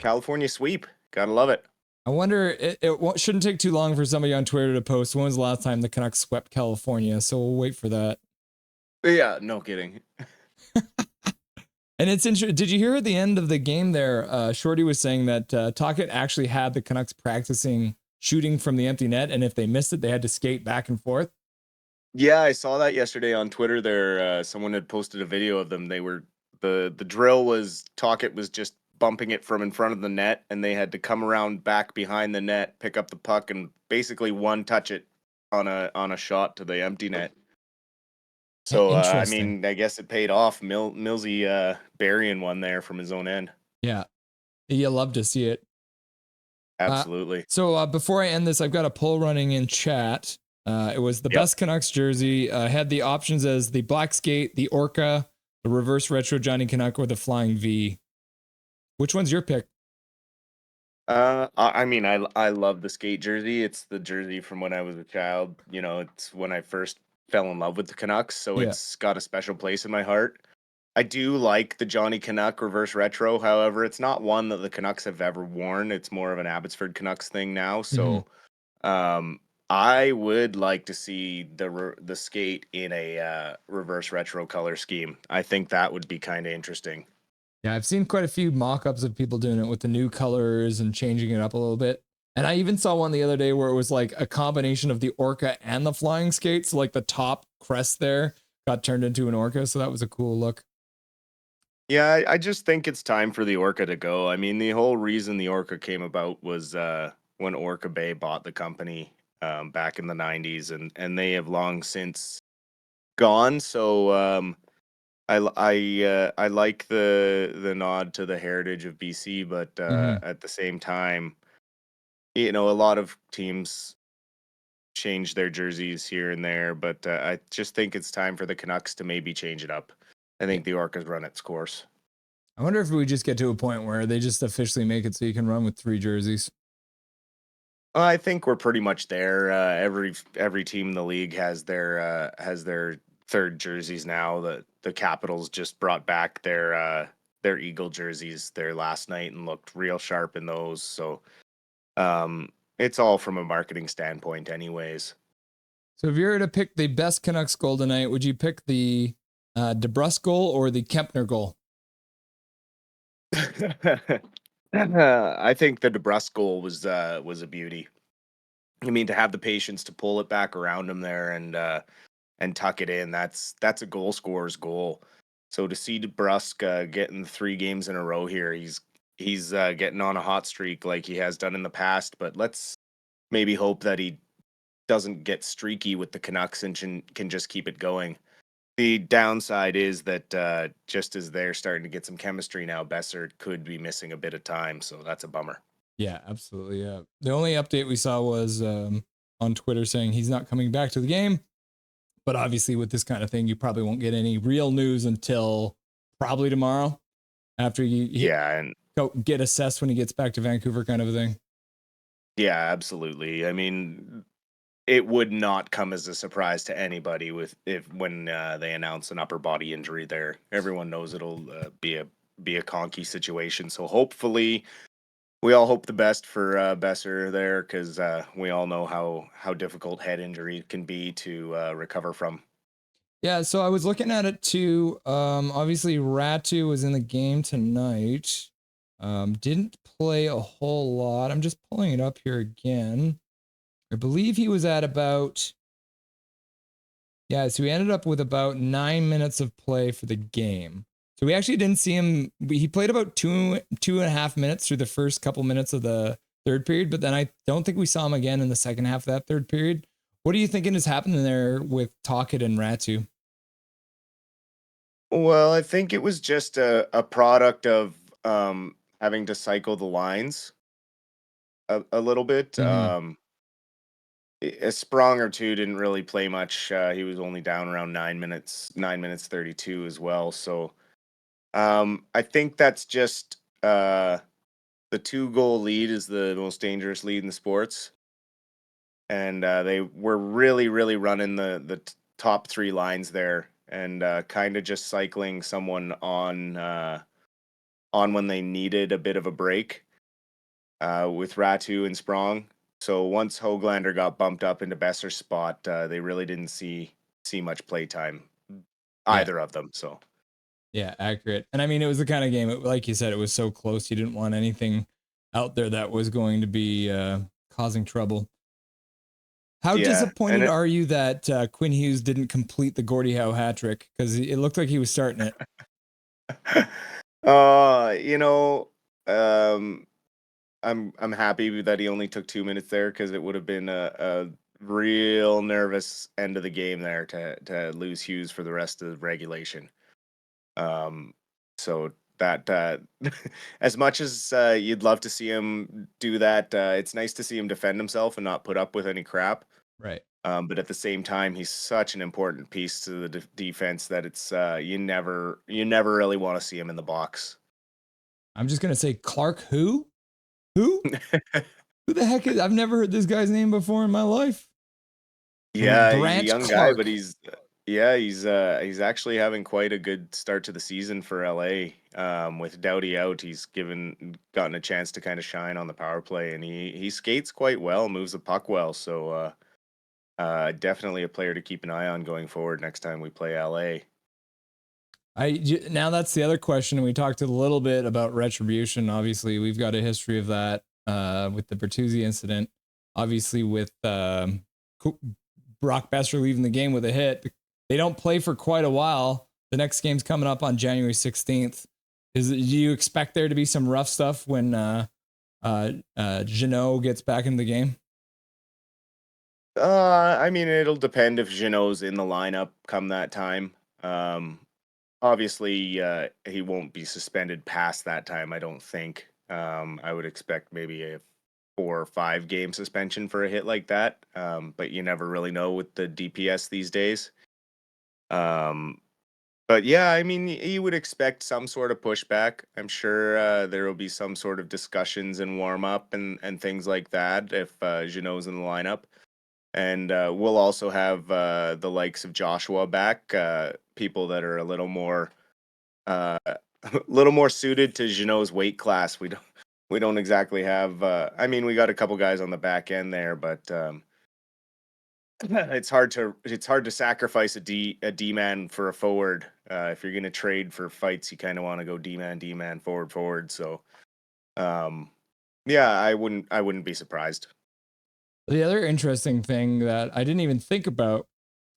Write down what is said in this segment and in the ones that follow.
California sweep. Gotta love it. I wonder, it shouldn't take too long for somebody on Twitter to post when was the last time the Canucks swept California, so we'll wait for that. Yeah, no kidding. And it's interesting. Did you hear at the end of the game there, Shorty was saying that Tocchet actually had the Canucks practicing shooting from the empty net, and if they missed it, they had to skate back and forth. Yeah, I saw that yesterday on Twitter. There, someone had posted a video of them. They were the drill was Tocchet was just bumping it from in front of the net, and they had to come around back behind the net, pick up the puck, and basically one touch it on a shot to the empty net. So I Interesting. mean, I guess it paid off. Millsy burying one there from his own end. Yeah, you love to see it. Absolutely. So before I end this, I've got a poll running in chat. It was the best Canucks jersey. Had the options as the black skate, the Orca, the reverse retro Johnny Canuck, or the flying V. Which one's your pick? I mean, I love the skate jersey. It's the jersey from when I was a child. You know, it's when I first fell in love with the Canucks, so Yeah. it's got a special place in my heart. I do like the Johnny Canuck reverse retro. However, it's not one that the Canucks have ever worn. It's more of an Abbotsford Canucks thing now. So, I would like to see the skate in a reverse retro color scheme. I think that would be kind of interesting. Yeah, I've seen quite a few mock-ups of people doing it with the new colors and changing it up a little bit. And I even saw one the other day where it was like a combination of the Orca and the flying skate. So like the top crest there got turned into an Orca. So that was a cool look. Yeah, I just think it's time for the Orca to go. I mean, the whole reason the Orca came about was when Orca Bay bought the company back in the 90s, and they have long since gone. So I like the nod to the heritage of BC, but at the same time, you know, a lot of teams change their jerseys here and there, but I just think it's time for the Canucks to maybe change it up. I think the Orca's run its course. I wonder if we just get to a point where they just officially make it so you can run with 3 jerseys. I think we're pretty much there. Every team in the league has their third jerseys now. The Capitals just brought back their Eagle jerseys there last night and looked real sharp in those. So it's all from a marketing standpoint, anyways. So if you were to pick the best Canucks goal tonight, would you pick the DeBrusk goal or the Kempner goal? I think the DeBrusk goal was a beauty. I mean, to have the patience to pull it back around him there and tuck it in, that's a goal scorer's goal. So to see DeBrusk getting 3 games in a row here, he's getting on a hot streak like he has done in the past. But let's maybe hope that he doesn't get streaky with the Canucks and can just keep it going. The downside is that just as they're starting to get some chemistry now, Besser could be missing a bit of time, so that's a bummer. Yeah, absolutely. Yeah. The only update we saw was on Twitter saying he's not coming back to the game. But obviously, with this kind of thing, you probably won't get any real news until probably tomorrow after and go get assessed when he gets back to Vancouver, kind of a thing. Yeah, absolutely. I mean, it would not come as a surprise to anybody when they announce an upper body injury there. Everyone knows it'll be a conky situation. So hopefully, we all hope the best for Besser there, because we all know how difficult head injury can be to recover from. Yeah, so I was looking at it too. Obviously, Ratu was in the game tonight. Didn't play a whole lot. I'm just pulling it up here again. I believe he was at about. Yeah, so he ended up with about 9 minutes of play for the game. So we actually didn't see him. He played about two and a half minutes through the first couple minutes of the third period, but then I don't think we saw him again in the second half of that third period. What are you thinking is happening there with Tocchet and Ratu? Well, I think it was just a product of having to cycle the lines a little bit. A sprung or two didn't really play much. He was only down around 9 minutes 32 as well. So I think that's just the 2-goal lead is the most dangerous lead in the sports, and they were really running the top 3 lines there, and kind of just cycling someone on when they needed a bit of a break. with Ratu and Sprong. So once Hoglander got bumped up into Besser's spot, they really didn't see much play time, Yeah. either of them. So Yeah, accurate. And I mean, it was the kind of game, like you said, it was so close. You didn't want anything out there that was going to be causing trouble. How yeah, and disappointed are you that Quinn Hughes didn't complete the Gordie Howe hat trick? Because it looked like he was starting it. you know, um, I'm happy that he only took 2 minutes there because it would have been a real nervous end of the game there to lose Hughes for the rest of regulation. Um, so that as much as you'd love to see him do that, it's nice to see him defend himself and not put up with any crap. Right. But at the same time, he's such an important piece to the defense that it's you never really want to see him in the box. I'm just gonna say Clark who? Who? Who the heck is I've never heard this guy's name before in my life. Yeah, he's a Branch young guy, but Clark. he's actually having quite a good start to the season for LA. With Doughty out, he's gotten a chance to kind of shine on the power play, and he skates quite well, moves the puck well. So definitely a player to keep an eye on going forward next time we play LA. Now that's the other question. And we talked a little bit about retribution. Obviously, we've got a history of that with the Bertuzzi incident. Obviously, with Brock Besser leaving the game with a hit. They don't play for quite a while. The next game's coming up on January 16th. Do you expect there to be some rough stuff when Jeannot gets back into the game? I mean, it'll depend if Jeannot's in the lineup come that time. Um, Obviously, he won't be suspended past that time, I don't think. I would expect maybe a 4 or 5 game suspension for a hit like that. But you never really know with the DPS these days. Um, but yeah, I mean, you would expect some sort of pushback. I'm sure there will be some sort of discussions and warm up and things like that if Jeannot's in the lineup. And we'll also have the likes of Joshua back, people that are a uh, little more suited to Jeannot's weight class. We don't exactly have. I mean, we got a couple guys on the back end there, but it's hard to sacrifice a D man for a forward. If you're gonna trade for fights, you kind of want to go D man, forward. So um, yeah, I wouldn't be surprised. The other interesting thing that I didn't even think about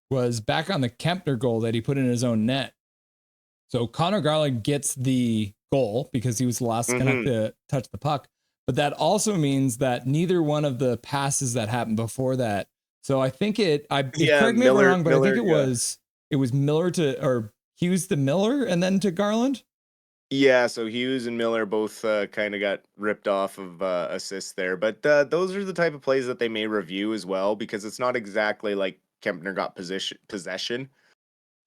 was back on the Kempner goal that he put in his own net. So Connor Garland gets the goal because he was the last Canuck Hmm. to touch the puck. But that also means that neither one of the passes that happened before that. So I think Yeah, correct me if I'm Miller. wrong, but I think Miller. it was Miller to or Hughes to Miller and then to Garland. Yeah, so Hughes and Miller both kind of got ripped off of assists there, but those are the type of plays that they may review as well because it's not exactly like Kempner got possession.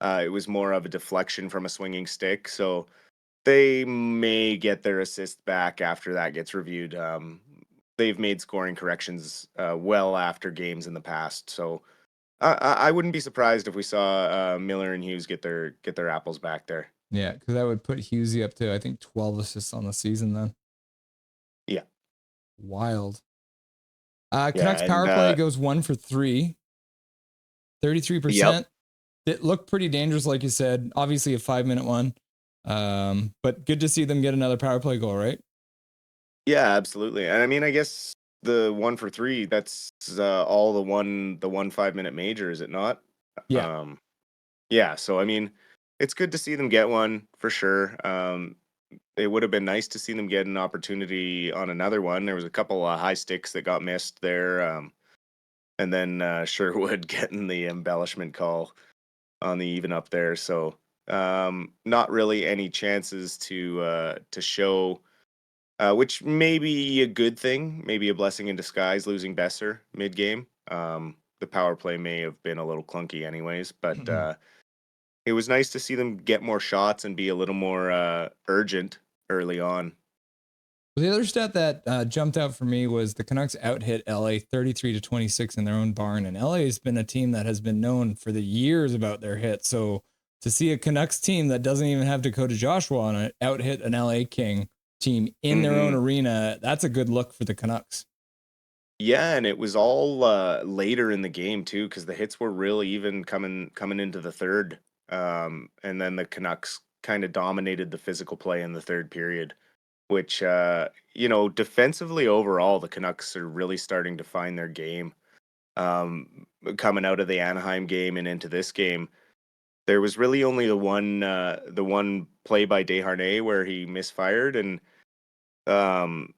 It was more of a deflection from a swinging stick, so they may get their assist back after that gets reviewed. They've made scoring corrections well after games in the past, so I wouldn't be surprised if we saw Miller and Hughes get their apples back there. Yeah, because that would put Hughesy up to I think 12 assists on the season then. Yeah, Wild. yeah, Canucks and power play goes 1 for 3, yep. 33%. It looked pretty dangerous, like you said. Obviously, a 5 minute one. But good to see them get another power play goal, right? Yeah, absolutely. And I mean, I guess the 1 for 3, that's all the one 5 minute major, is it not? Yeah. Um, yeah, so I mean, it's good to see them get one for sure. It would have been nice to see them get an opportunity on another one. There was a couple of high sticks that got missed there, and then Sherwood getting the embellishment call on the even up there. So not really any chances to show which may be a good thing, maybe a blessing in disguise, losing Besser mid game. The power play may have been a little clunky, anyways, but it was nice to see them get more shots and be a little more urgent early on. The other stat that jumped out for me was the Canucks out hit LA 33-26 in their own barn. And LA has been a team that has been known for the years about their hits. So to see a Canucks team that doesn't even have Dakota Joshua on it out hit an LA King team in their own Mhm. arena. That's a good look for the Canucks. Yeah, and it was all later in the game too, because the hits were really even coming into the third. And then the Canucks kind of dominated the physical play in the third period, which defensively overall, the Canucks are really starting to find their game. Coming out of the Anaheim game and into this game, there was really only the one play by Desharnais where he misfired, and um,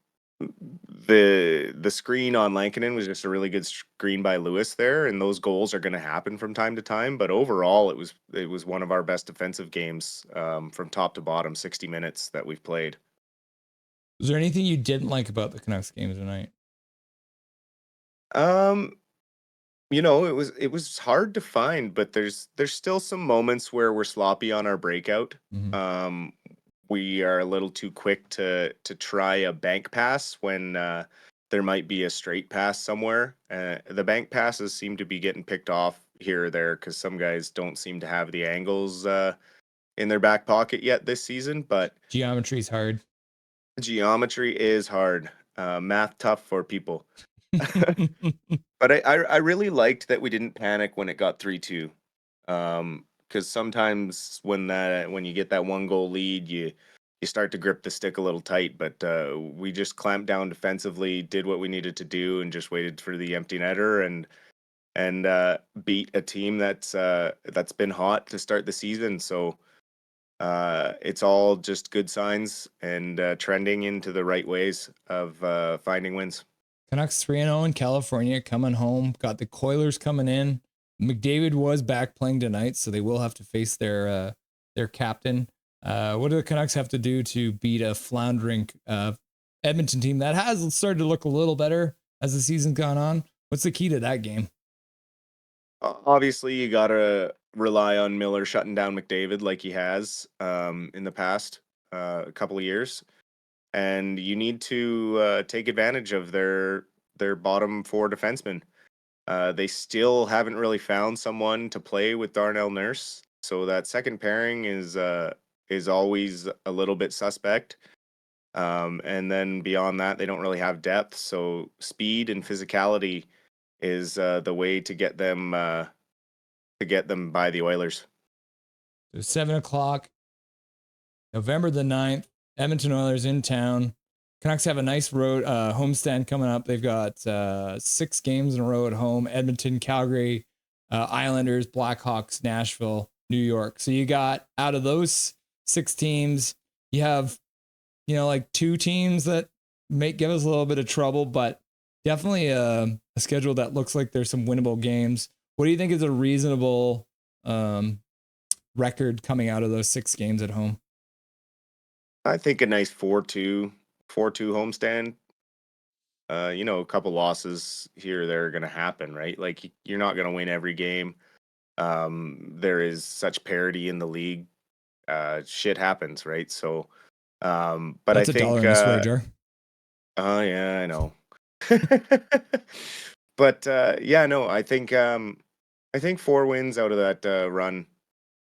the screen on Lankinen was just a really good screen by Lewis there, and those goals are going to happen from time to time. But overall, it was one of our best defensive games from top to bottom, 60 minutes that we've played. Was there anything you didn't like about the Canucks game tonight? Um, it was hard to find, but there's still some moments where we're sloppy on our breakout. Mm-hmm. Um, we are a little too quick to try a bank pass when there might be a straight pass somewhere. The bank passes seem to be getting picked off here or there because some guys don't seem to have the angles in their back pocket yet this season. But Geometry's hard. geometry is hard. Math tough for people. But I really liked that we didn't panic when it got 3-2. Because sometimes when you get that one goal lead, you start to grip the stick a little tight. But we just clamped down defensively, did what we needed to do, and just waited for the empty netter and beat a team that's been hot to start the season. So it's all just good signs and trending into the right ways of finding wins. Canucks 3-0 in California, coming home. Got the Coilers coming in. McDavid was back playing tonight, so they will have to face their captain. What do the Canucks have to do to beat a floundering Edmonton team that has started to look a little better as the season's gone on? What's the key to that game? Obviously, you gotta rely on Miller shutting down McDavid like he has in the past couple of years, and you need to take advantage of their bottom four defensemen. They still haven't really found someone to play with Darnell Nurse, so that second pairing is always a little bit suspect. And then beyond that, they don't really have depth, so speed and physicality is the way to get them by the Oilers. So 7 o'clock, November the 9th, Edmonton Oilers in town. Canucks have a nice road homestand coming up. They've got 6 games in a row at home: Edmonton, Calgary, Islanders, Blackhawks, Nashville, New York. So you got, out of those 6 teams, you have, like 2 teams that may give us a little bit of trouble, but definitely a schedule that looks like there's some winnable games. What do you think is a reasonable um, record coming out of those 6 games at home? I think a nice 4-2 homestand. A couple losses here or there are going to happen, right? Like you're not going to win every game. There is such parity in the league. Shit happens, right? So, but I That's $1 think, in the swear jar. oh yeah, I know. But yeah, no, I think 4 wins out of that run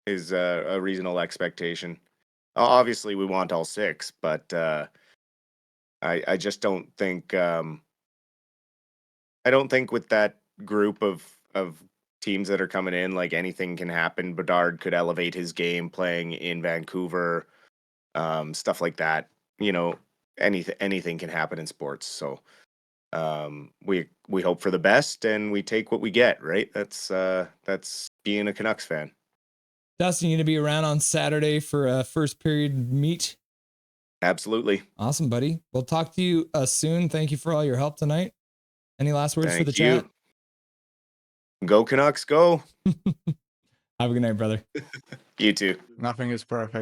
is a reasonable expectation. Obviously, we want all 6, but I just don't think I don't think with that group of teams that are coming in, like anything can happen. Bedard could elevate his game playing in Vancouver, stuff like that. You know, anything can happen in sports. So we hope for the best and we take what we get. Right? That's being a Canucks fan. Dustin, you going to be around on Saturday for a first period meet? Absolutely. Awesome, buddy. We'll talk to you soon. Thank you for all your help tonight. Any last words for the Thank chat? you. Go Canucks, go. Have a good night, brother. You too. Nothing is perfect.